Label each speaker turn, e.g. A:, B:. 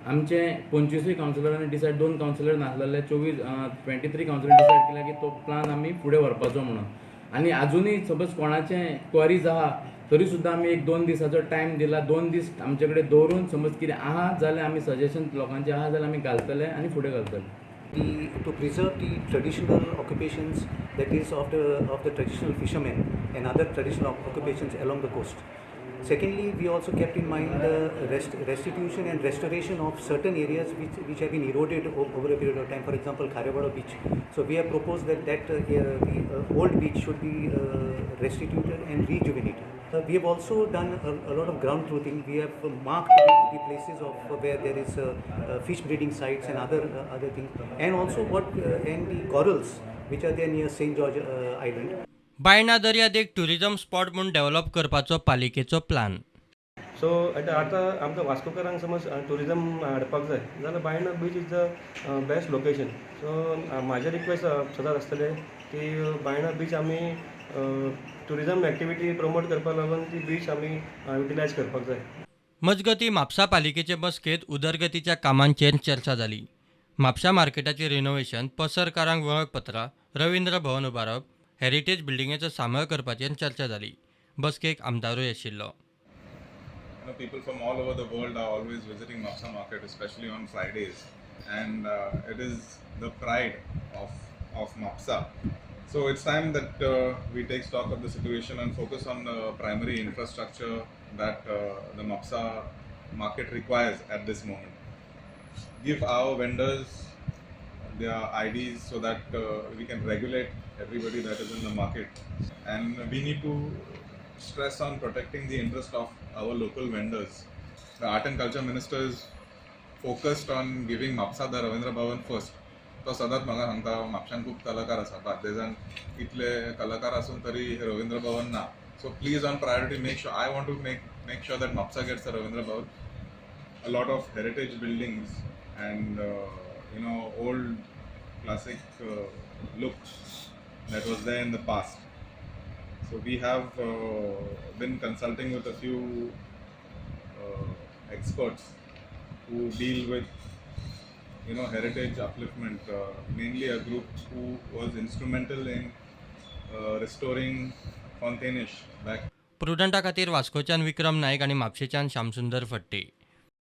A: आमचे 25 कावन्सिलरांनी decide 2 councillor नासलेले 23 councillor decide केला की तो प्लान आमी फुडें व्हरपाचो म्हणून. आनी आजुनूय सपोज कोणाचें क्वरीज आहा तरी सुद्दां आमी एक 2 दिसाचो टायम दिला. 2 दीस आमचे कडेन दवरून समज कितें आहा जाल्यार आमी सजेशन लोकांचें आहा जाल्यार आमी घालतले आनी फुडें घालतले.
B: To preserve the traditional occupations, that is of the traditional fishermen and other traditional occupations along the coast. Secondly, we also kept in mind the restitution and restoration of certain areas which have been eroded over a period of time. For example, Kharewada beach. So we have proposed that the old beach should be restituted and rejuvenated. We have also done a lot of ground truthing. We have marked the places of where there is fish breeding sites and other things, and also and the corals which are there near St. George Island.
C: Baina दर्याद एक tourism spot म्हणून develop करपाचो पालिकेचो plan.
D: सो आतां आमकां वास्कोकारांक समज tourism हाडपाक जाय जाल्यार बायणा बीच is the best location. सो म्हाजें रिक्वेस्ट सदांच आसतलें की बायणा बीच आमी टुरिजम एक्टिविटी प्रमोट करपाक लागून ती बीच आमी युटिलायज करपाक जाय.
C: मजगतीं म्हापसा पालिकेचे बसकेंत उदरगतीच्या कामांचेर चर्चा जाली. म्हापसा मार्केटाचें रिनोव्हेशन, पसरकारांक वळखपत्रां, रवींद्र भवन उबारप, हेरिटेज बिल्डिंगेचो सांबाळ करपाचेर चर्चा जाली. बसकेक आमदारूय आशिल्लो.
E: People from all over the world are always visiting Mapsa market, especially on Fridays, and it is the pride of Mapsa. So it's time that we take stock of the situation and focus on the primary infrastructure that the Mapsa market requires at this moment. Give our vendors their IDs so that we can regulate everybody that is in the market, and we need to stress on protecting the interest of our local vendors. The Art and Culture Minister is focused on giving Mapsa the Ravindra Bhavan first. तो सदांच म्हाका सांगता म्हापशान खूब कलाकार आसा, बार्देजान इतले कलाकार आसून तरी रवींद्र भवन ना. So please on priority make sure, I want to make sure that Mapsa gets a Ravindra Bhavan. A lot of heritage buildings and old classic looks that was there in the past. So we have been consulting with a few experts who deal with heritage upliftment, mainly a group who was instrumental in restoring Fontainesh back.
C: प्रुडंटा खातीर वास्कोच्यान विक्रम नायक आनी म्हापशेच्यान श्यामसुंदर फडते.